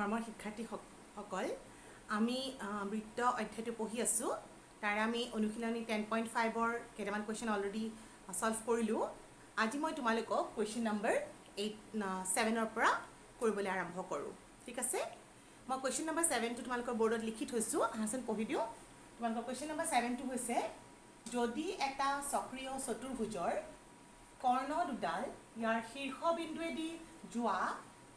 মৰমৰ শিক্ষাৰ্থীসকল আমি বৃত্ত অধ্যায়টো পঢ়ি আছোঁ তাৰে আমি অনুশীলনী 10.5ৰ কেইটামান কুৱেশ্যন অলৰেডি সলভ কৰিলোঁ আজি মই তোমালোকক কুৱেশ্যন নম্বৰ 7ৰ পৰা কৰিবলৈ আৰম্ভ কৰোঁ ঠিক আছে মই কুৱেশ্যন নম্বৰ 7টো তোমালোকৰ বৰ্ডত লিখি থৈছোঁ আহাচোন পঢ়ি দিওঁ তোমালোকৰ কুৱেশ্যন নম্বৰ 7টো হৈছে যদি এটা চক্ৰীয় চতুৰ্ভুজৰ কৰ্ণ দুডাল ইয়াৰ শীৰ্ষবিন্দুৱেদি যোৱা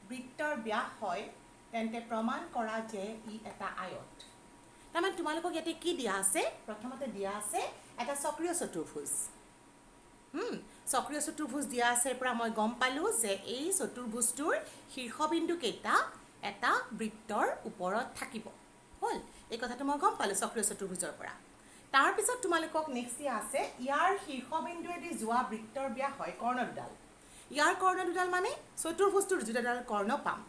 বৃত্তৰ ব্যাস হয় তেন্তে প্ৰমাণ কৰা যে ই এটা আয়ত তাৰমানে তোমালোকক ইয়াতে কি দিয়া আছে প্ৰথমতে দিয়া আছে এটা চক্ৰীয় চতুৰ্ভুজ চক্ৰীয় চতুৰ্ভুজ দিয়া আছে পৰা মই গম পালোঁ যে এই চতুৰ্ভুজটোৰ শীৰ্ষবিন্দু কেইটা এটা বৃত্তৰ ওপৰত থাকিব হ'ল এই কথাটো মই গম পালোঁ চক্ৰীয় চতুৰ্ভুজৰ পৰা তাৰপিছত তোমালোকক নেক্সট দিয়া আছে ইয়াৰ শীৰ্ষবিন্দুৱেদি যোৱা বৃত্তৰ ব্যাস হয় কৰ্ণ দুডাল ইয়াৰ কৰ্ণ দুডাল মানে চতুৰ্ভুজটোৰ দুডাল কৰ্ণ পাম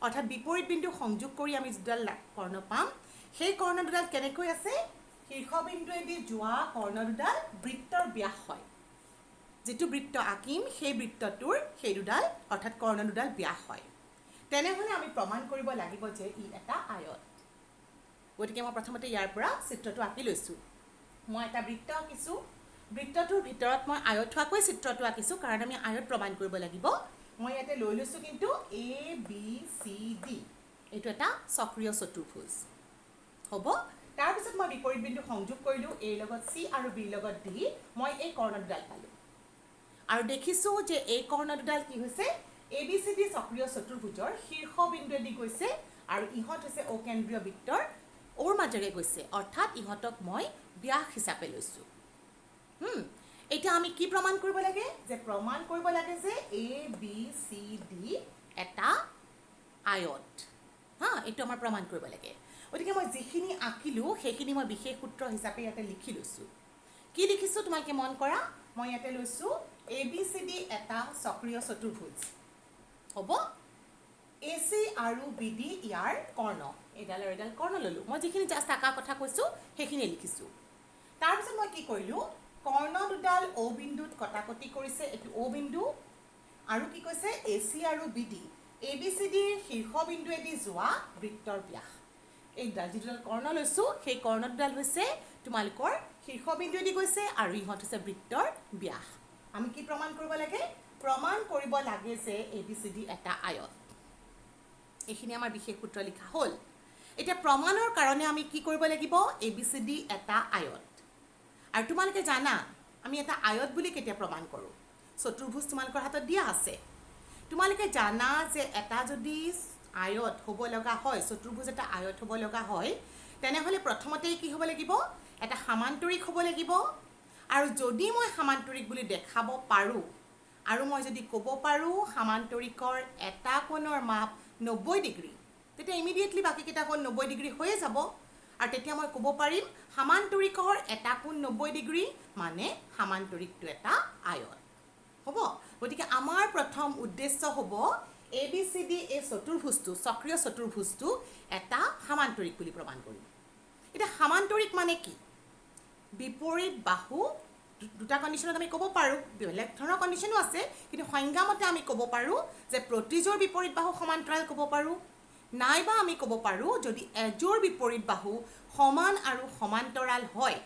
অৰ্থাৎ বিপৰীত বিন্দু সংযোগ কৰি আমি দুডাল কৰ্ণ পাম সেই কৰ্ণ দুডাল কেনেকৈ আছে শীৰ্ষবিন্দুৱেদি যোৱা কৰ্ণ দুডাল বৃত্তৰ ব্যাস হয় যেটো বৃত্ত আঁকিম সেই বৃত্তটোৰ সেই দুডাল অৰ্থাৎ কৰ্ণ দুডাল ব্যাস হয় তেনেহ'লে আমি প্ৰমাণ কৰিব লাগিব যে ই এটা আয়ত গতিকে মই প্ৰথমতে ইয়াৰ পৰা চিত্ৰটো আঁকি লৈছোঁ মই এটা বৃত্ত আঁকিছোঁ বৃত্তটোৰ ভিতৰত মই আয়ত হোৱাকৈ চিত্ৰটো আঁকিছোঁ কাৰণ আমি আয়ত প্ৰমাণ কৰিব লাগিব মই ইয়াতে লৈ লৈছোঁ কিন্তু ABCD এইটো এটা চক্ৰীয় চতুৰ্ভুজ হ'ব তাৰপিছত মই বিপৰীত বিন্দু সংযোগ কৰিলোঁ A লগত C আৰু B লগত D মই এই কৰ্ণ দুডাল পালোঁ আৰু দেখিছোঁ যে এই কৰ্ণ দুডাল কি হৈছে ABCD চক্ৰীয় চতুৰ্ভুজৰ শীৰ্ষবিন্দুৱেদি গৈছে আৰু ইহঁত হৈছে অকেন্দ্ৰীয় বৃত্তৰ ওৰ মাজেৰে গৈছে অৰ্থাৎ ইহঁতক মই ব্যাস হিচাপে লৈছোঁ এতিয়া আমি কি প্ৰমাণ কৰিব লাগে যে প্ৰমাণ কৰিব লাগে যে ABCD এটা আয়ত এইটো আমাৰ প্ৰমাণ কৰিব লাগে গতিকে মই যিখিনি আঁকিলোঁ সেইখিনি মই বিশেষ সূত্ৰ হিচাপে ইয়াতে লিখি লৈছোঁ কি লিখিছোঁ তোমালোকে মন কৰা মই ইয়াতে লৈছোঁ ABCD এটা চক্ৰীয় চতুৰ্ভুজ হ'ব AC আৰু BD ইয়াৰ কৰ্ণ এডাল আৰু এডাল কৰ্ণ ল'লোঁ মই যিখিনি জাষ্ট আঁকা কথা কৈছোঁ সেইখিনি লিখিছোঁ তাৰপিছত মই কি কৰিলোঁ কৰ্ণ দুডাল O বিন্দুত কটাকটি কৰিছে এইটো O বিন্দু আৰু কি কৈছে AC আৰু BD ABCDৰ শীৰ্ষবিন্দুৱেদি যোৱা বৃত্তৰ ব্যাস এই যিডাল কৰ্ণ লৈছোঁ সেই কৰ্ণ দুডাল হৈছে তোমালোকৰ শীৰ্ষবিন্দুৱেদি গৈছে আৰু ইহঁত হৈছে বৃত্তৰ ব্যাস আমি কি প্ৰমাণ কৰিব লাগে প্ৰমাণ কৰিব লাগে যে ABCD এটা আয়ত এইখিনি আমাৰ বিশেষ সূত্ৰ লিখা হ'ল এতিয়া প্ৰমাণৰ কাৰণে আমি কি কৰিব লাগিব ABCD এটা আয়ত আৰু তোমালোকে জানা আমি এটা আয়ত বুলি কেতিয়া প্ৰমাণ কৰোঁ চতুৰ্ভুজ তোমালোকৰ হাতত দিয়া আছে তোমালোকে জানা যে এটা যদি আয়ত হ'ব লগা হয় চতুৰ্ভুজ এটা আয়ত হ'ব লগা হয় তেনেহ'লে প্ৰথমতেই কি হ'ব লাগিব এটা সমান্তৰিক হ'ব লাগিব আৰু যদি মই সমান্তৰিক বুলি দেখাব পাৰোঁ আৰু মই যদি ক'ব পাৰোঁ সমান্তৰিকৰ এটা কোণৰ মাপ 90 ডিগ্ৰী তেতিয়া ইমিডিয়েটলি বাকীকেইটা কোণ 90 ডিগ্ৰী হৈয়ে যাব আৰু তেতিয়া মই ক'ব পাৰিম সমান্তৰিকৰ এটা কোণ 90 ডিগ্ৰী মানে সমান্তৰিকটো এটা আয়ত হ'ব গতিকে আমাৰ প্ৰথম উদ্দেশ্য হ'ব ABCD এই চতুৰ্ভুজটো চক্ৰীয় চতুৰ্ভুজটো এটা সমান্তৰিক বুলি প্ৰমাণ কৰিম এতিয়া সমান্তৰিক মানে কি বিপৰীত বাহু দুটা কণ্ডিশ্যনত আমি ক'ব পাৰোঁ বেলেগ ধৰণৰ কণ্ডিশ্যনো আছে কিন্তু সংজ্ঞামতে আমি ক'ব পাৰোঁ যে প্ৰতিযোৰ বিপৰীত বাহু সমান্তৰাল ক'ব পাৰোঁ নাইবা আমি ক'ব পাৰোঁ যদি এযোৰ বিপৰীত বাহু সমান আৰু সমান্তৰাল হয়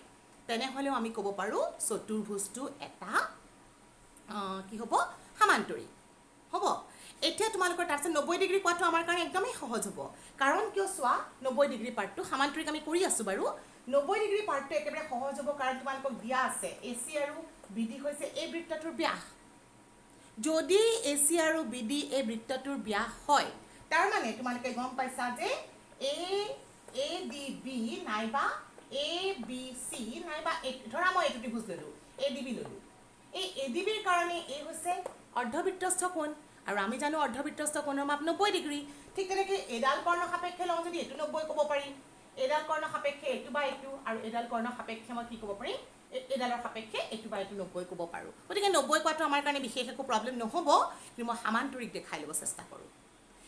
তেনেহ'লেও আমি ক'ব পাৰোঁ চতুৰ্ভুজটো এটা কি হ'ব সমান্তৰিক হ'ব এতিয়া তোমালোকৰ তাৰপিছত 90 ডিগ্ৰী কোৱাটো আমাৰ কাৰণে একদমেই সহজ হ'ব কাৰণ কিয় চোৱা 90 ডিগ্ৰী পাৰ্টটো সমান্তৰিক আমি কৰি আছোঁ বাৰু 90 ডিগ্ৰী পাৰ্টটো একেবাৰে সহজ হ'ব কাৰণ তোমালোকক দিয়া আছে AC আৰু BD হৈছে এই বৃত্তটোৰ ব্যাস যদি AC আৰু BD এই বৃত্তটোৰ ব্যাস হয় তাৰ মানে তোমালোকে গম পাইছা যে ADB নাইবা ABC নাইবা ধৰা মই এইটো ত্ৰিভুজ ল'লোঁ ADB ল'লোঁ এই ADBৰ কাৰণে এই হৈছে অৰ্ধবৃত্তস্থ কোণ আৰু আমি জানো অৰ্ধবৃত্তস্থ কোণৰ মাপ 90 ডিগ্ৰী ঠিক তেনেকৈ এডাল কৰ্ণ সাপেক্ষে লওঁ যদি এইটো 90 ক'ব পাৰিম এডাল কৰ্ণ সাপেক্ষে এইটো বা এইটো আৰু এডাল কৰ্ণ সাপেক্ষে মই কি ক'ব পাৰিম এডালৰ সাপেক্ষে এইটো বা এইটো 90 ক'ব পাৰোঁ গতিকে 90 কোৱাটো আমাৰ কাৰণে বিশেষ একো প্ৰব্লেম নহ'ব কিন্তু মই সমান্তৰিক দেখাই ল'ব চেষ্টা কৰোঁ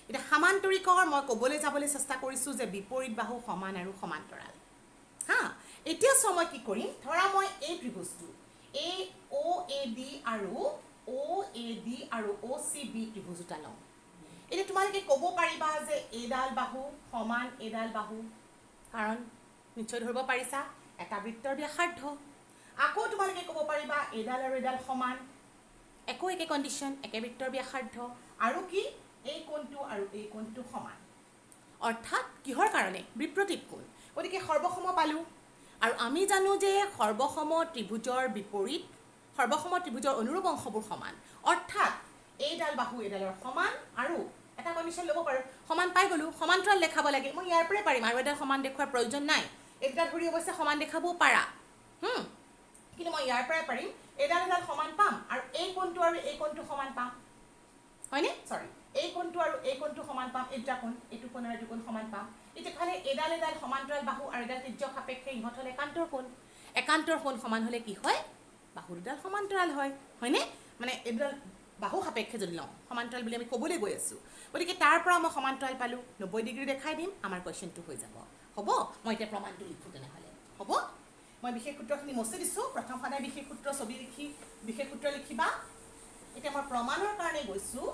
এতিয়া সমান্তৰিকৰ মই ক'বলৈ যাবলৈ চেষ্টা কৰিছোঁ যে বিপৰীত বাহু সমান আৰু সমান্তৰাল এতিয়া চোৱা মই কি কৰিম ধৰা মই এই ত্ৰিভুজটো OAD আৰু OCB ত্ৰিভুজ এটা লওঁ এতিয়া তোমালোকে ক'ব পাৰিবা যে এইডাল বাহু সমান এইডাল বাহু, কাৰণ নিশ্চয় ধৰিব পাৰিছা এটা বৃত্তৰ ব্যাসাৰ্ধ। আকৌ তোমালোকে ক'ব পাৰিবা এইডাল আৰু এইডাল সমান, একো একে কণ্ডিশ্যন, একে বৃত্তৰ ব্যাসাৰ্ধ, আৰু কি এই কোণটো আৰু এই কোণটো সমান, অৰ্থাৎ কিহৰ কাৰণে? বিপ্ৰতীপ কোণ। গতিকে সৰ্বসম পালোঁ। আৰু আমি জানো যে সৰ্বসম ত্ৰিভুজৰ বিপৰীত সৰ্বসম ত্ৰিভুজৰ অনুৰূপ অংশবোৰ সমান, অৰ্থাৎ এইডাল বাহু এইডালৰ সমান, আৰু এটা কণ্ডিশ্যন ল'ব পাৰোঁ, সমান পাই গ'লোঁ, সমান্তৰাল দেখাব লাগে, মই ইয়াৰ পৰাই পাৰিম, আৰু এডাল সমান দেখুৱাৰ প্ৰয়োজন নাই। এইকেইটা ধৰি অৱশ্যে সমান দেখাবও পাৰা, কিন্তু মই ইয়াৰ পৰাই পাৰিম, এইডাল এডাল সমান পাম, আৰু এই কোণটো আৰু এই কোণটো সমান পাম, হয়নে? চৰি, এই কোণটো আৰু এই কোণটো সমান পাম, এই দুটা কোণ, এইটো কোণ আৰু এইটো কোণ সমান পাম। এতিয়া খালি এডাল এডাল সমান্তৰাল বাহু আৰু এডাল তিৰ্যক সাপেক্ষে ইহঁত হ'ল একান্তৰ কোণ। একান্তৰ কোণ সমান হ'লে কি হয়? বাহু দুডাল সমান্তৰাল হয়, হয়নে? মানে এইডাল বাহু সাপেক্ষে যদি লওঁ, সমান্তৰাল বুলি আমি ক'বলৈ গৈ আছোঁ। গতিকে তাৰ পৰা মই সমান্তৰাল পালোঁ, 90 ডিগ্ৰী দেখাই দিম, আমাৰ কুৱেশ্যনটো হৈ যাব। হ'ব? মই এতিয়া প্ৰমাণটো লিখোঁ তেনেহ'লে, হ'ব? মই বিশেষ সূত্ৰখিনি মচি দিছোঁ, প্ৰথম সদায় বিশেষ সূত্ৰ ছবি লিখি বিশেষ সূত্ৰ লিখিবা। এতিয়া মই প্ৰমাণৰ কাৰণে গৈছোঁ।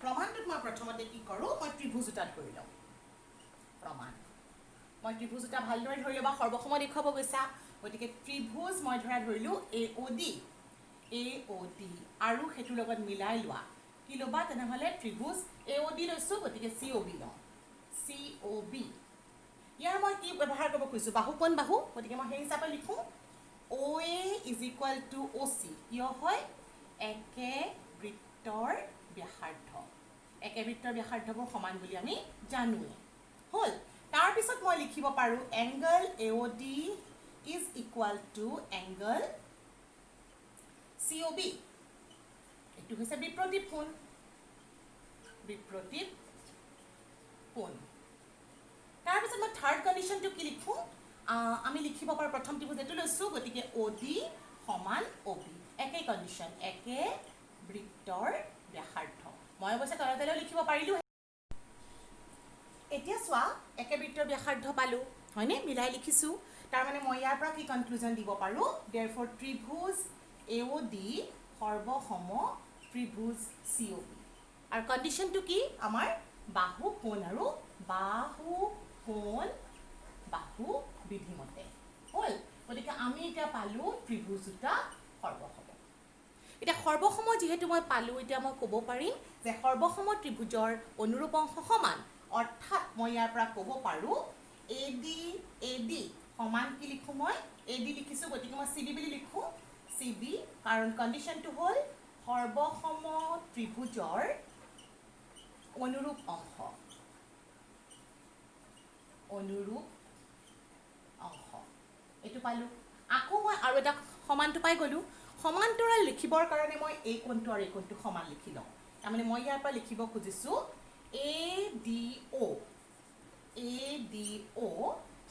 প্ৰমাণটোত মই প্ৰথমতে কি কৰোঁ, মই ত্ৰিভুজ এটা ধৰি লওঁ। প্ৰমাণ, মই ত্ৰিভুজ এটা ভালদৰে ধৰি ল'বা, সৰ্বসম দেখুৱাব গৈছা, গতিকে ত্ৰিভুজ মই ধৰিলোঁ AOD, AOD, আৰু সেইটোৰ লগত মিলাই লোৱা, কি ল'বা তেনেহ'লে? ত্ৰিভুজ AOD লৈছোঁ, গতিকে COB লওঁ, COB। ইয়াৰ মই কি ব্যৱহাৰ কৰিব খুজিছোঁ? বাহু কোন বাহু, গতিকে মই সেই হিচাপে লিখোঁ OA = OC। কিয় হয়? একে বৃত্তৰ ব্যাসাৰ্ধ, একে বৃত্তৰ ব্যাসাৰ্ধবোৰ সমান বুলি আমি জানোৱেই। হ'ল? তাৰপিছত মই লিখিব পাৰোঁ এংগল AOD = এংগল COB। এইটো হৈছে বিপ্ৰতীপ কোণ, বিপ্ৰতীপ কোণ। তাৰপিছত মই থাৰ্ড কণ্ডিশ্যনটো কি লিখোঁ? আমি লিখিব পাৰোঁ, প্ৰথম ত্ৰিভুজ এইটো লৈছোঁ, গতিকে OD = OB, একেই কণ্ডিশ্যন, একে বৃত্তৰ ব্যাসাৰ্ধ। মই অৱশ্যে তলে তলেও লিখিব পাৰিলোঁ। এতিয়া চোৱা, একে বৃত্তৰ ব্যাসাৰ্ধ পালোঁ, হয়নে? মিলাই লিখিছোঁ, তাৰমানে মই ইয়াৰ পৰা কি কনক্লুজন দিব পাৰোঁ? দেৰফৰ ত্ৰিভুজ AOD সৰ্বসম ত্ৰিভুজ COB। আৰু কণ্ডিশ্যনটো কি? আমাৰ বাহু কোণ আৰু বাহু কোণ বাহু বিধিমতে। হ'ল? গতিকে আমি এতিয়া পালোঁ ত্ৰিভুজ দুটা সৰ্বসম। এতিয়া সৰ্বসম যিহেতু মই পালোঁ, এতিয়া মই ক'ব পাৰিম যে সৰ্বসম ত্ৰিভুজৰ অনুৰূপ অংশ সমান, অৰ্থাৎ মই ইয়াৰ পৰা ক'ব পাৰোঁ AD সমান কি লিখোঁ? মই AD লিখিছোঁ, গতিকে মই CB বুলি লিখোঁ, CB, কাৰণ কণ্ডিশ্যনটো হ'ল সৰ্বসম ত্ৰিভুজৰ অনুৰূপ অংশ, অনুৰূপ অংশ, এইটো পালোঁ। আকৌ মই আৰু এটা সমানটো পাই গ'লোঁ। সমান্তৰাল লিখিবৰ কাৰণে মই এই কোণটো আৰু এই কোণটো সমান লিখি লওঁ, তাৰমানে মই ইয়াৰ পৰা লিখিব খুজিছোঁ ADO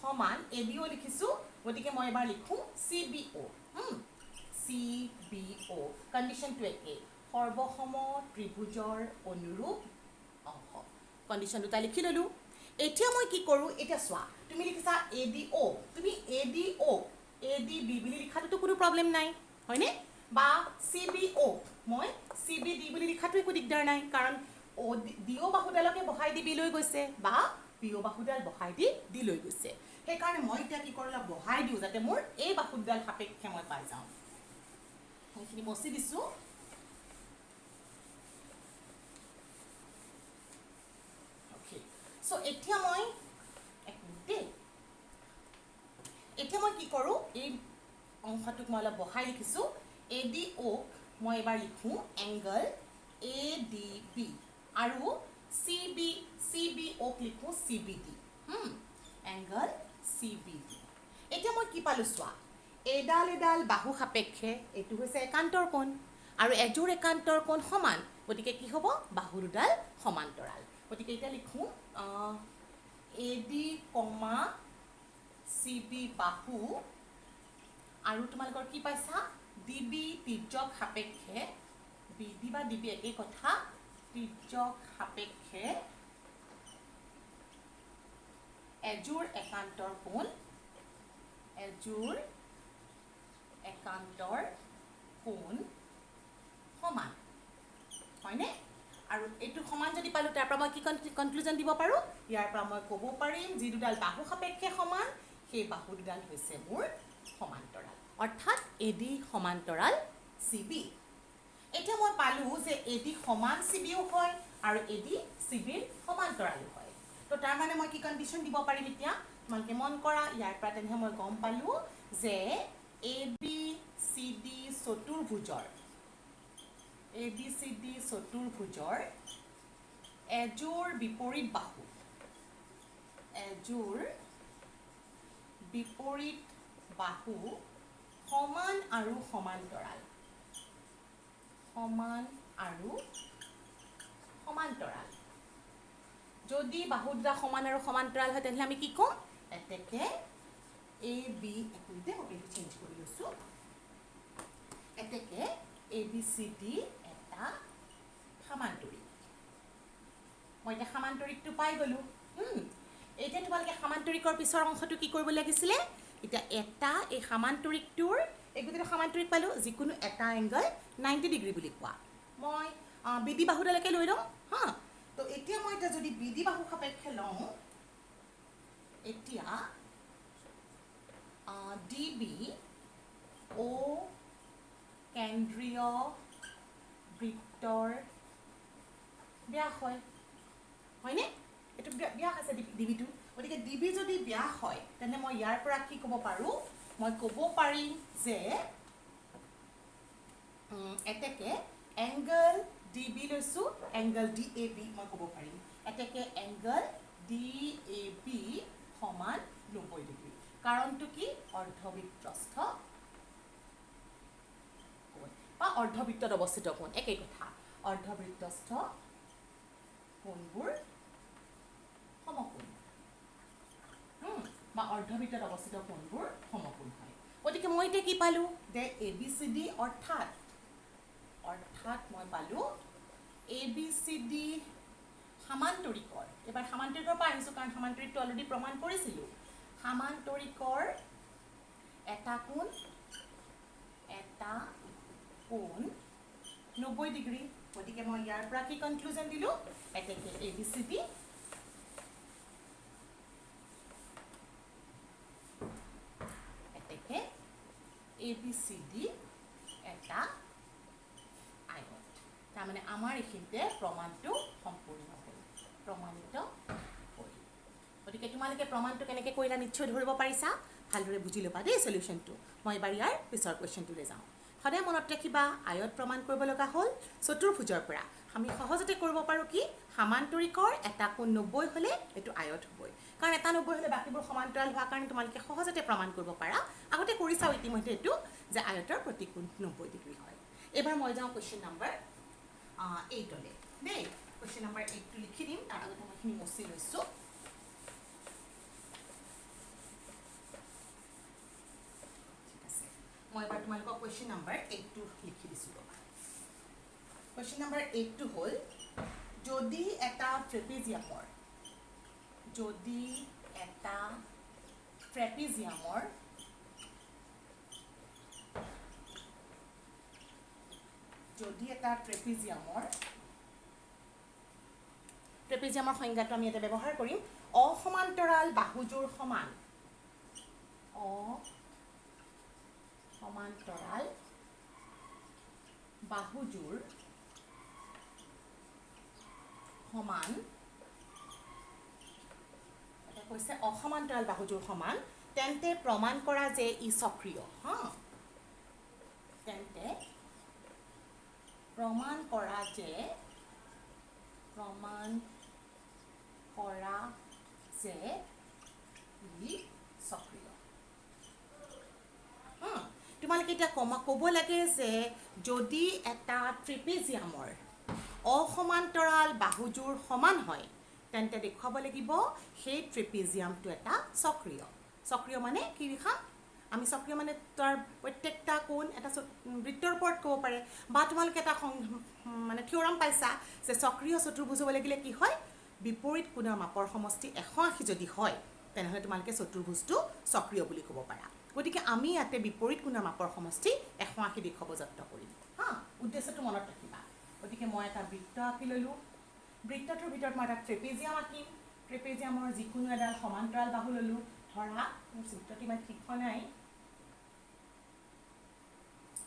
সমান, ADO লিখিছোঁ, গতিকে মই এবাৰ লিখোঁ CBO, CBO, কণ্ডিশ্যনটো একেই, সৰ্বসম ত্ৰিভুজৰ অনুৰূপ অংশ। কণ্ডিশ্যন দুটা লিখি ল'লোঁ। এতিয়া মই কি কৰোঁ? এতিয়া চোৱা, তুমি লিখিছা ADO, তুমি ADB বুলি লিখাটোতো কোনো প্ৰব্লেম নাই, হয়নে? বা CBO, মই CBD বুলি লিখাটো একো দিগদাৰ নাই, কাৰণ DO বাহুডালকে বহাই দি B লৈ গৈছে, বা BO বাহুডাল বহাই দি D লৈ গৈছে। সেইকাৰণে মই এতিয়া কি কৰিলোঁ? বহাই দিওঁ, যাতে মোৰ এই বাহুডাল সাপেক্ষে মই পাই যাওঁ। সেইখিনি মচি দিছোঁ। চ' এতিয়া মই কি কৰোঁ? এই অংশটোক মই অলপ বহাই লিখিছোঁ, ADO মই এবাৰ লিখোঁ এংগল ADB, আৰু CBO লিখোঁ CBD, এংগল CBD। এতিয়া মই কি পালোঁ চোৱা, এডাল এডাল বাহু সাপেক্ষে এইটো হৈছে একান্তৰ কোণ, আৰু এযোৰ একান্তৰ কোণ সমান, গতিকে কি হ'ব? বাহু দুডাল সমান্তৰাল। গতিকে এতিয়া লিখোঁ AD, CB বাহু, আৰু তোমালোকৰ কি পাইছা? DB তিৰ্যক সাপেক্ষে, BD বা DB একেই কথা, তিৰ্যক সাপেক্ষে এযোৰ একান্তৰ কোণ, এযোৰ একান্তৰ কোণ সমান, হয়নে? আৰু আৰু এইটো সমান যদি পালোঁ তাৰ পৰা মই কি কনক্লুজন দিব পাৰোঁ ইয়াৰ পৰা মই ক'ব পাৰিম যি দুডাল বাহু সাপেক্ষে সমান সেই বাহু দুডাল হৈছে মোৰ সমান্তৰাল অৰ্থাৎ AD সমান্তৰাল CB এতিয়া মই পালোঁ যে AD সমান CBও হয় আৰু AD CBৰ সমান্তৰালো হয় তো তাৰ মানে মই কি কণ্ডিশ্যন দিব পাৰিম এতিয়া তোমালোকে মন কৰা ইয়াৰ পৰা তেনেহে মই গম পালোঁ যে ABCD চতুৰ্ভুজৰ এযোৰ বিপৰীত বাহু সমান আৰু সমান্তৰাল যদি বাহু দুটা সমান আৰু সমান্তৰাল হয় তেনেহ'লে আমি কি ক'ম এতেকে AB একুইতে মই এইটো চেঞ্জ কৰি লৈছোঁ এতেকে ABCD এটা সামান্তৰিক মই এতিয়া সামান্তৰিকটো পাই গ'লোঁ এতিয়া তোমালোকে সামান্তৰিকৰ পিছৰ অংশটো কি কৰিব লাগিছিলে এতিয়া এটা এই সামান্তৰিকটোৰ এই গোটেইটো সামান্তৰিক পালোঁ যিকোনো এটা এংগল 90 ডিগ্ৰী বুলি কোৱা মই BD বাহুডালৈকে লৈ লওঁ হা তো এতিয়া মই এটা যদি BD বাহু সাপেক্ষে লওঁ এতিয়া DB O কেন্দ্ৰীয় বৃত্তৰ ব্যাস হয়নে এইটো ব্যাস আছে ডিবিটো গতিকে ডিবি যদি ব্যাস হয় তেনে মই ইয়াৰ পৰা কি ক'ব পাৰোঁ মই ক'ব পাৰিম যে এতেকে এংগল ডিবি লৈছোঁ এংগল DAB মই ক'ব পাৰিম এতেকে এংগল DAB সমান 90 ডিগ্ৰী কাৰণটো কি অৰ্ধবৃত্তস্থ কোণ বা অৰ্ধবৃত্তত অৱস্থিত কোণ একেই কথা অৰ্ধবৃত্তস্থ কোণবোৰ সমকোণ বা অৰ্ধবৃত্তত অৱস্থিত কোণবোৰ সমকোণ হয় গতিকে মই এতিয়া কি পালোঁ যে ABCD অৰ্থাৎ মই পালোঁ ABCD সামান্তৰিকৰ এবাৰ সামান্তৰিকৰ পৰা আহিছোঁ কাৰণ সামান্তৰিকটো অলৰেডি প্ৰমাণ কৰিছিলোঁ সামান্তৰিকৰ এটা কোণ 90 ডিগ্ৰী গতিকে মই ইয়াৰ পৰা কি কনক্লুজন দিলোঁ এতেকে ABCD এটা আয়ত তাৰমানে আমাৰ এইখিনিতে প্ৰমাণটো সম্পূৰ্ণ হ'ল প্ৰমাণিত হ'ল গতিকে তোমালোকে প্ৰমাণটো কেনেকৈ কৰিলা নিশ্চয় ধৰিব পাৰিছা ভালদৰে বুজি ল'বা দেই সলিউশ্যনটো মই এবাৰ ইয়াৰ পিছৰ কুৱেশ্যনটোলৈ যাওঁ সদায় মনত ৰাখিবা আয়ত প্ৰমাণ কৰিব লগা হ'ল চতুৰ্ভুজৰ পৰা আমি সহজতে কৰিব পাৰোঁ কি সামান্তৰিকৰ এটা কোণ 90 হ'লে এইটো আয়ত হ'বই কাৰণ এটা 90 হ'লে বাকীবোৰ সমান্তৰাল হোৱাৰ কাৰণে তোমালোকে সহজতে প্ৰমাণ কৰিব পাৰা আগতে কৰিছাও ইতিমধ্যে এইটো যে আয়তৰ প্ৰতি কোণ 90 ডিগ্ৰী হয় এবাৰ মই যাওঁ কুৱেশ্যন নম্বৰ 8লৈ দেই কুৱেশ্যন নম্বৰ 8টো লিখি দিম তাৰ আগতে মই এইখিনি মচি লৈছোঁ ঠিক আছে মই এবাৰ তোমালোকক কুৱেশ্যন নম্বৰ 8টো লিখি দিছোঁ কুৱেশ্যন নম্বৰ 8টো হ'ল যদি এটা ট্ৰেপিজিয়ামৰ ট্ৰেপিজিয়ামৰ সংজ্ঞাটো আমি ইয়াতে ব্যৱহাৰ কৰিম অসমান্তৰাল বাহুযোৰ সমান অসমান্তৰাল বাহুযোৰ সমান এটা কৈছে অসমান্তৰাল বাহুযোৰ সমান তেন্তে প্ৰমাণ কৰা যে ই সক্ৰিয় তেন্তে প্ৰমাণ কৰা যে ই সক্ৰিয় তোমালোকে এতিয়া ক'ব লাগে যে যদি এটা ট্ৰেপিজিয়ামৰ অসমান্তৰাল বাহুযোৰ সমান হয় তেন্তে দেখুৱাব লাগিব সেই ট্ৰেপিজিয়ামটো এটা সক্ৰিয় মানে কি লিখা আমি সক্ৰিয় মানে তাৰ প্ৰত্যেকটা কোণ এটা বৃত্তৰ ওপৰত ক'ব পাৰে বা তোমালোকে এটা মানে থিয়ৰাম পাইছা যে সক্ৰিয় চতুৰ্ভুজ হ'ব লাগিলে কি হয় বিপৰীত কোণৰ মাপৰ সমষ্টি 180 যদি হয় তেনেহ'লে তোমালোকে চতুৰ্ভুজটো সক্ৰিয় বুলি ক'ব পাৰা গতিকে আমি ইয়াতে বিপৰীত কোণৰ মাপৰ সমষ্টি 180 দেখুৱাব যত্ন কৰিম উদ্দেশ্যটো মনত ৰাখিবা গতিকে মই এটা বৃত্ত আঁকি ল'লোঁ বৃত্তটোৰ ভিতৰত মই এটা ট্ৰেপেজিয়াম আঁকিম ট্ৰেপেজিয়ামৰ যিকোনো এডাল সমান্তৰাল বাহু ল'লোঁ ধৰা মোৰ চিত্ৰটো ইমান ঠিক হোৱা নাই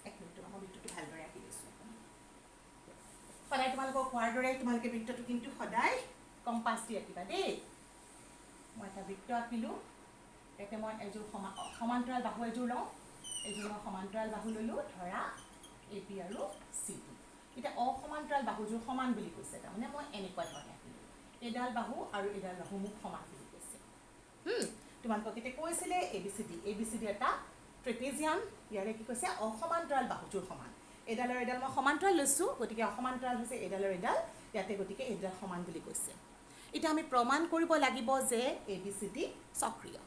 এক মিনিট মই বৃত্তটো ভালদৰে আঁকি দিছোঁ সদায় তোমালোকক কোৱাৰ দৰে তোমালোকে বৃত্তটো কিন্তু সদায় কম্পাছ দি আঁকিবা দেই মই এটা বৃত্ত আঁকিলোঁ ইয়াতে মই এযোৰ সমান্তৰাল বাহু এযোৰ লওঁ এযোৰ মই সমান্তৰাল বাহু ল'লোঁ ধৰা এ পি আৰু চি পি এতিয়া অসমান্তৰাল বাহুযোৰ সমান বুলি কৈছে তাৰমানে মই এনেকুৱা ধৰণে আঁকিলোঁ এডাল বাহু আৰু এডাল বাহু মোক সমান বুলি কৈছে তোমালোকক এতিয়া কৈছিলে এ বি চি ডি এটা ট্ৰেপেজিয়াম ইয়াৰে কি কৈছে অসমান্তৰাল বাহুযোৰ সমান এডালৰ এডাল মই সমান্তৰাল লৈছোঁ গতিকে অসমান্তৰাল হৈছে এডালৰ এডাল ইয়াতে গতিকে এডাল সমান বুলি কৈছে এতিয়া আমি প্ৰমাণ কৰিব লাগিব যে এ বি চি ডি সক্ৰিয়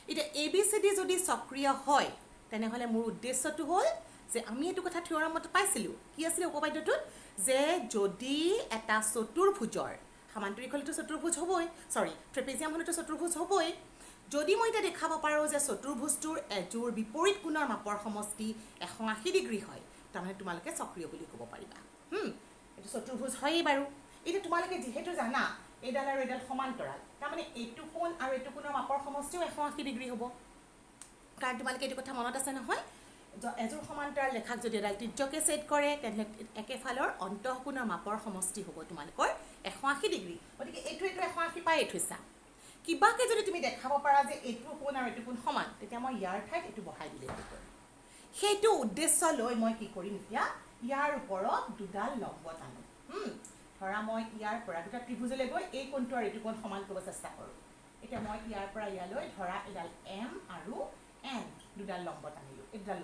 এতিয়া এ বি চি ডি যদি সক্ৰিয় হয় তেনেহ'লে মোৰ উদ্দেশ্যটো হ'ল যে আমি এইটো কথা থিয়ৰামত পাইছিলোঁ কি আছিলে উপপাদ্যটোত যে যদি এটা চতুৰ্ভুজৰ সমান্তৰিক হ'লেতো চতুৰ্ভুজ হ'বই ট্ৰেপেজিয়াম হ'লেতো চতুৰ্ভুজ হ'বই যদি মই এতিয়া দেখাব পাৰোঁ যে চতুৰ্ভুজটোৰ এযোৰ বিপৰীত কোণৰ মাপৰ সমষ্টি 180 ডিগ্ৰী হয় তাৰমানে তোমালোকে সক্ৰিয় বুলি ক'ব পাৰিবা এইটো চতুৰ্ভুজ হয়েই বাৰু এতিয়া তোমালোকে যিহেতু জানা এডাল আৰু এডাল সমান্তৰাল তাৰমানে এইটো কোণ আৰু এইটো কোণৰ মাপৰ সমষ্টিও 180 ডিগ্ৰী হ'ব কাৰণ তোমালোকে এইটো কথা মনত আছে নহয় এযোৰ সমান্তৰাল ৰেখাক যদি এডাল ত্ৰিজ্যকে ছেদ কৰে তেনেহ'লে একেফালৰ অন্তঃকোণৰ মাপৰ সমষ্টি হ'ব তোমালোকৰ 180 ডিগ্ৰী গতিকে এইটো 180 পাই থৈছা কিবাকে যদি তুমি দেখাব পাৰা যে এইটো কোণ আৰু এইটো কোণ সমান তেতিয়া মই ইয়াৰ ঠাইত এইটো বহাই দিলে হ'ব সেইটো উদ্দেশ্য লৈ মই কি কৰিম এতিয়া ইয়াৰ ওপৰত দুডাল লম্ব টানো ধৰা মই ইয়াৰ পৰা দুটা ত্ৰিভুজলৈ গৈ এই কোণটো আৰু এইটো কোণ সমান কৰিব চেষ্টা কৰোঁ এতিয়া মই ইয়াৰ পৰা ইয়ালৈ ধৰা এডাল এম আৰু এন দুডাল লম্ব টানিলোঁ এডাল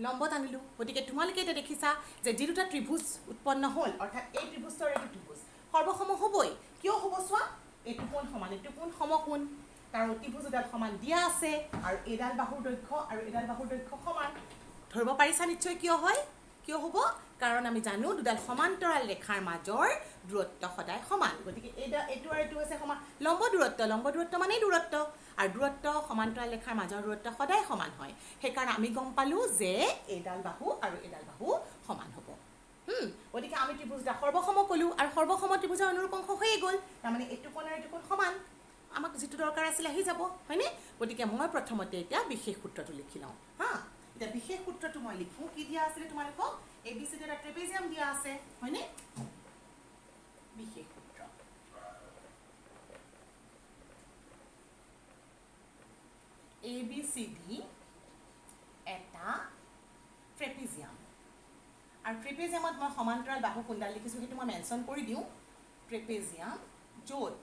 লম্ব টানিলোঁ গতিকে তোমালোকে এতিয়া দেখিছা যে যি দুটা ত্ৰিভুজ উৎপন্ন হ'ল অৰ্থাৎ এই ত্ৰিভুজটো আৰু এইটো ত্ৰিভুজ সৰ্বসম হ'বই কিয় হ'ব চোৱা এইটো কোণ সমান এইটো কোণ সমকোণ তাৰ অতিভুজ এডাল সমান দিয়া আছে আৰু এডাল বাহুৰ দৈৰ্ঘ্য আৰু এডাল বাহুৰ দৈৰ্ঘ্য সমান ধৰিব পাৰিছা নিশ্চয় কিয় হ'ব কাৰণ আমি জানো দুডাল সমান্তৰাল ৰেখাৰ মাজৰ দূৰত্ব সদায় সমান গতিকে এইটো আৰু এইটো হৈছে সমান লম্ব দূৰত্ব মানেই দূৰত্ব আৰু দূৰত্ব সমান্তৰাল ৰেখাৰ মাজৰ দূৰত্ব সদায় সমান হয় সেইকাৰণে আমি গম পালোঁ যে এডাল বাহু আৰু এডাল বাহু সমান হ'ব গতিকে আমি ত্ৰিভুজটা সৰ্বসম ক'লোঁ আৰু সৰ্বসম ত্ৰিভুজৰ অনুৰূপ অংশ হৈয়ে গ'ল তাৰমানে এইটো কোণ আৰু এইটো কোণ সমান আমাক যিটো দৰকাৰ আছিল আহি যাব হয়নে গতিকে মই প্ৰথমতে এতিয়া বিশেষ সূত্ৰটো লিখি লওঁ এতিয়া বিশেষ সূত্ৰটো মই লিখোঁ কি দিয়া আছিলে তোমালোকক এ বি চি ডি এটা ট্ৰেপেজিয়াম দিয়া আছে হয়নে বিশেষ সূত্ৰ এ বি চি ডি এটা ট্ৰেপেজিয়াম আৰু ট্ৰেপেজিয়ামত মই সমান্তৰাল বাহু কোনডাল লিখিছোঁ সেইটো মই মেনশ্যন কৰি দিওঁ ট্ৰেপেজিয়াম য'ত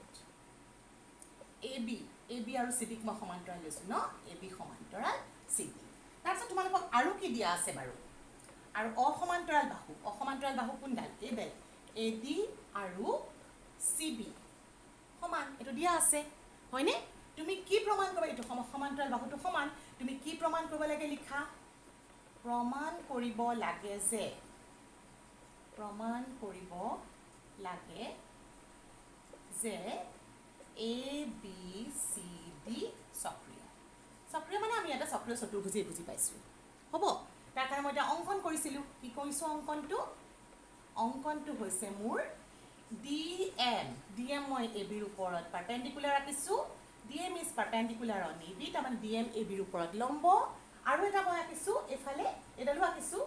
এ বি আৰু চি ডিক মই সমান্তৰাল লৈছোঁ ন এ বি সমান্তৰাল চি ডি তাৰপিছত তোমালোকক আৰু কি দিয়া আছে বাৰু আৰু অসমান্তৰাল বাহু কোনডাল এইডাল এ ডি আৰু চি বি সমান এইটো দিয়া আছে হয়নে তুমি কি প্ৰমাণ কৰিবা এইটো সমান্তৰাল বাহুটো সমান তুমি কি প্ৰমাণ কৰিব লাগে লিখা প্ৰমাণ কৰিব লাগে যে এ বি চি ডি সক্ৰিয় মানে আমি এটা সক্ৰিয় চতুৰ্ভুজেই বুজি পাইছোঁ হ'ব তাৰ কাৰণে মই এতিয়া অংকন কৰিছিলোঁ কি কৰিছোঁ অংকনটো হৈছে মোৰ ডি এম মই এ বিৰ ওপৰত পাৰ্পেণ্ডিকুলাৰ আঁকিছোঁ D M is perpendicular on A B তাৰমানে ডি এম এ বিৰ ওপৰত লম্ব আৰু এটা মই আঁকিছোঁ এইফালে এডালো আঁকিছোঁ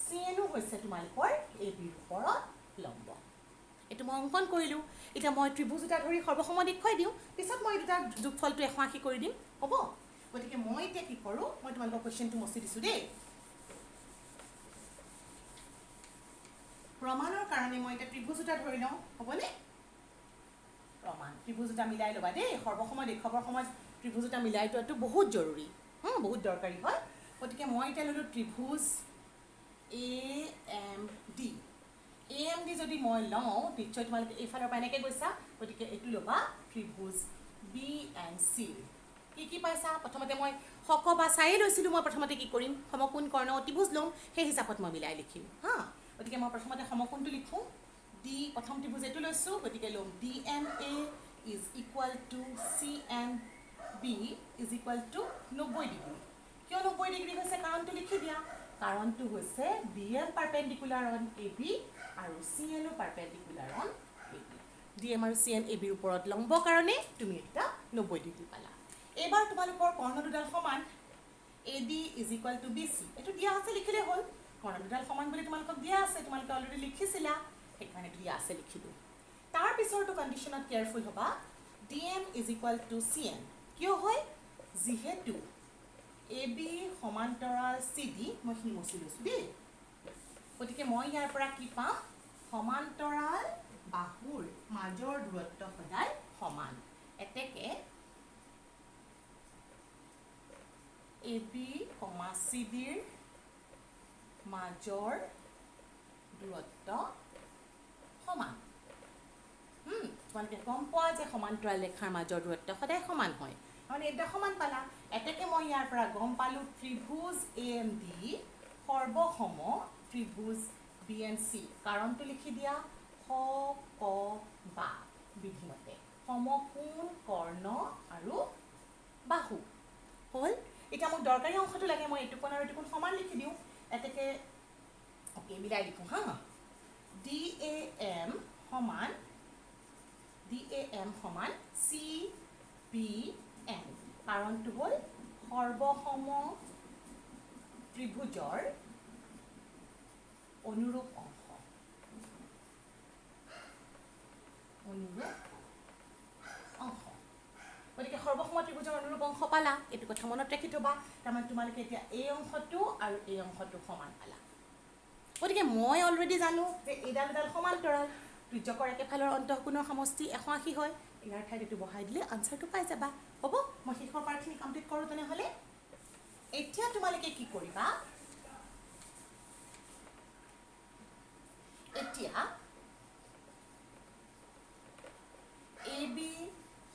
চি এনো হৈছে তোমালোকৰ এ বিৰ ওপৰত লম্ব এইটো মই অংকন কৰিলোঁ এতিয়া মই ত্ৰিভুজ দুটা ধৰি সৰ্বসম দেখুৱাই দিওঁ পিছত মই এই দুটা যোগফলটো 180 কৰি দিম হ'ব গতিকে মই এতিয়া কি কৰোঁ মই তোমালোকৰ কুৱেশ্যনটো মচি দিছোঁ দেই প্ৰমাণৰ কাৰণে মই এতিয়া ত্ৰিভুজ দুটা ধৰি লওঁ হ'বনে প্ৰমাণ ত্ৰিভুজ দুটা মিলাই ল'বা দেই সৰ্বসম দেখুৱাবৰ সময়ত ত্ৰিভুজ দুটা মিলাই লোৱাটো বহুত জৰুৰী বহুত দৰকাৰী হয় গতিকে মই এতিয়া ল'লোঁ ত্ৰিভুজ এ এম ডি যদি মই লওঁ নিশ্চয় তোমালোকে এইফালৰ পৰা এনেকৈ গৈছা গতিকে এইটো ল'বা ত্ৰিভুজ বি এণ্ড চি কি পাইছা প্ৰথমতে মই শক বা চায়ে লৈছিলোঁ মই প্ৰথমতে কি কৰিম সমকোণ কৰ্ণ অতিভুজ ল'ম সেই হিচাপত মই মিলাই লিখিম গতিকে মই প্ৰথমতে সমকোণটো লিখোঁ ডি প্ৰথম ত্ৰিভুজ এইটো লৈছোঁ গতিকে ল'ম D M A is equal to C M B is equal to 90 degree কিয় 90 ডিগ্ৰী হৈছে কাৰণটো লিখি দিয়া কাৰণটো হৈছে DM পাৰপেণ্ডিকুলাৰ অন AB আৰু CNও পাৰপেণ্ডিকুলাৰ অন AB। DM আৰু CN ABৰ ওপৰত লম্ব কাৰণে তুমি এটা 90 ডিগ্ৰী পালা। এইবাৰ তোমালোকৰ কৰ্ণ দুডাল সমান AD is equal to BC। এইটো দিয়া আছে লিখিলে হ'ল, কৰ্ণ দুডাল সমান বুলি তোমালোকক দিয়া আছে, তোমালোকে অলৰেডি লিখিছিলা, সেইকাৰণে দিয়া আছে লিখিলোঁ। তাৰ পিছৰটো কণ্ডিশ্যনত কেয়াৰফুল হ'বা, DM is equal to CN। কিয় হয়? যিহেতু AB সমান্তৰাল CD, মই এইখিনি মচি লৈছোঁ দেই, গতিকে মই ইয়াৰ পৰা কি পাম? সমান্তৰাল বাহুৰ মাজৰ দূৰত্ব সদায় সমান। এতেকে AB, CDৰ মাজৰ দূৰত্ব সমান। তোমালোকে গম পোৱা যে সমান্তৰাল ৰেখাৰ মাজৰ দূৰত্ব সদায় সমান হয়, মানে এটা সমান পালা। এতেকে মই ইয়াৰ পৰা গম পালোঁ ত্ৰিভুজ AMD সৰ্বসম ত্ৰিভুজ BNC। কাৰণটো লিখি দিয়া, স ক বা বিধিমতে সমকোণ কৰ্ণ আৰু বাহু হ'ল। এতিয়া মোক দৰকাৰী অংশটো লাগে, মই এইটো কোণ আৰু এইটো কোণ সমান লিখি দিওঁ। এতেকে অ'কে মিলাই লিখোঁ হা। DAM সমান CBN। কাৰণটো হ'ল সৰ্বসম ত্ৰিভুজৰ অনুৰূপ অংশ। গতিকে সৰ্বসম ত্ৰিভুজৰ অনুৰূপ অংশ পালা, এইটো কথা মনত ৰাখি থ'বা। তাৰমানে তোমালোকে এতিয়া এই অংশটো আৰু এই অংশটো সমান পালা। গতিকে মই অলৰেডি জানো যে এইডাল এডাল সমান্তৰাল, ত্ৰিজ্যকৰ একেফালৰ অন্তঃকোণৰ সমষ্টি 180 হয়। ইয়াৰ ঠাইত এইটো বহাই দিলে আনচাৰটো পাই যাবা। হ'ব, মই শেষৰ পাৰ্টখিনি কমপ্লিট কৰোঁ তেনেহ'লে। এতিয়া তোমালোকে কি কৰিবা, এতিয়া AB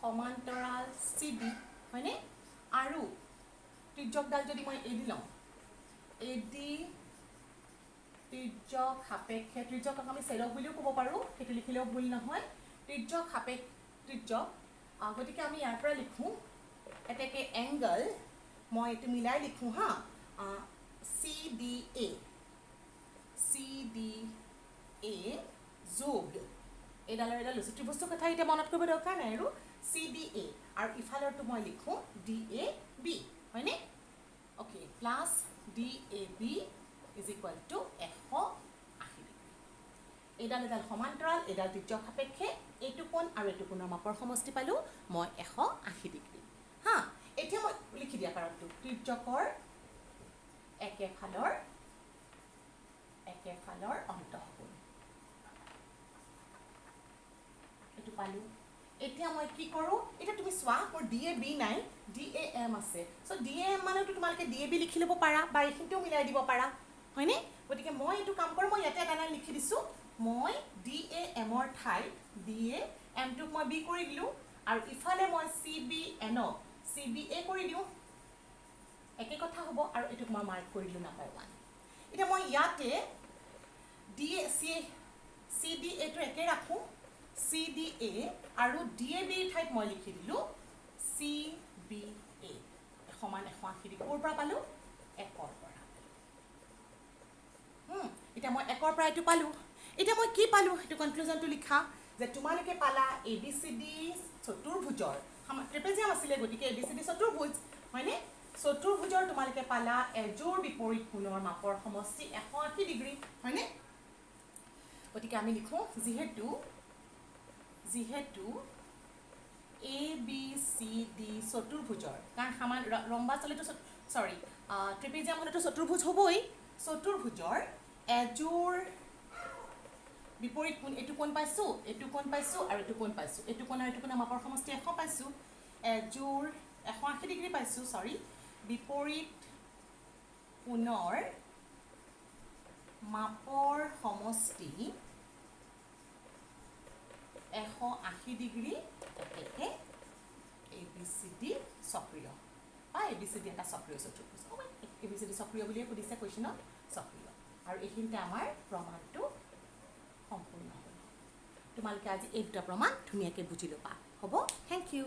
সমান্তৰাল CD হয়নে? আৰু ত্ৰিজ্যকডাল যদি মই এৰি লওঁ, AD ত্ৰিজ্যক সাপেক্ষে, ত্ৰিজ্যকক আমি চেলক বুলিও ক'ব পাৰোঁ, সেইটো লিখিলেও ভুল নহয়। ত্ৰিজ্যক ত্ৰিজ্যক, গতিকে আমি ইয়াৰ পৰা লিখোঁ এতেকে এংগল, মই এইটো মিলাই লিখোঁ হা, CDA যোগ এইডালৰ এডাল লৈছোঁ, ত্ৰিভুজটোৰ কথা এতিয়া মনত কৰিব দৰকাৰ নাই আৰু CDA, আৰু ইফালৰটো মই লিখোঁ DAB হয়নে? Okay, plus DAB is equal two 180 degree. এইডাল এডাল সমান্তৰাল, এইডাল ত্ৰিজ্যক সাপেক্ষে, এইটো কোণ আৰু এইটো কোণৰ মাপৰ সমষ্টি পালোঁ মই 180 ডিগ্ৰী হা। এতিয়া মই লিখি দিয়া কাৰণটো, ত্ৰিজ্যকৰ একেফালৰ অন্তঃকোণ, এইটো পালোঁ। এতিয়া মই কি কৰোঁ, এতিয়া তুমি চোৱা মোৰ DAB নাই, DAM আছে। চ' DAM মানেতো তোমালোকে DAB লিখি ল'ব পাৰা বা এইখিনিতেও মিলাই দিব পাৰা হয়নে? গতিকে মই এইটো কাম কৰোঁ, মই ইয়াতে এটা লাইন লিখি দিছোঁ, মই DAMৰ ঠাইত DAMটোক মই B কৰি দিলোঁ, আৰু ইফালে মই CBNক CBA কৰি দিওঁ, একে কথা হ'ব। আৰু এইটোক মই মাৰ্ক কৰি দিলোঁ নাম্বাৰ 1। এতিয়া মই ইয়াতে CDAটো একে ৰাখোঁ, CDA আৰু DABৰ ঠাইত মই লিখি দিলোঁ CBA সমান 180 ডিগ্ৰী। ক'ৰ পৰা পালোঁ? 1ৰ পৰা। এতিয়া মই 1ৰ পৰা এইটো পালোঁ। এতিয়া মই কি পালোঁ সেইটো কনক্লুজনটো লিখা, যে তোমালোকে পালা ABCD চতুৰ্ভুজৰ, ট্ৰেপেজিয়াম আছিলে গতিকে ABCD চতুৰ্ভুজ হয়নে? চতুৰ্ভুজৰ তোমালোকে পালা এযোৰ বিপৰীত কোণৰ মাপৰ সমষ্টি 180 ডিগ্ৰী হয়নে? গতিকে আমি লিখোঁ, যিহেতু ABCD চতুৰ্ভুজৰ, কাৰণ সমান ৰম্বা চলেতো ট্ৰেপেজিয়াম হ'লেতো চতুৰ্ভুজ হ'বই, চতুৰ্ভুজৰ এযোৰ বিপৰীত কোণ, এইটো কোণ পাইছোঁ, এইটো কোণ পাইছোঁ আৰু এইটো কোণ পাইছোঁ, এইটো কোণ আৰু এইটো কোণৰ মাপৰ সমষ্টি 100 পাইছোঁ, এযোৰ 180 ডিগ্ৰী পাইছোঁ, বিপৰীত কোণৰ মাপৰ সমষ্টি 180 ডিগ্ৰী, এতেকে ABCD চক্ৰীয় বা ABCD এটা চক্ৰীয় চতুৰ্ভুজ। ABCD চক্ৰীয় বুলিয়ে সুধিছে কুৱেশ্যনত, চক্ৰীয়। আৰু এইখিনিতে আমাৰ প্ৰমাণটো সম্পূৰ্ণ হ'ল। তোমালোকে আজি এই দুটা প্ৰমাণ ধুনীয়াকৈ বুজি ল'বা। হ'ব, থেংক ইউ।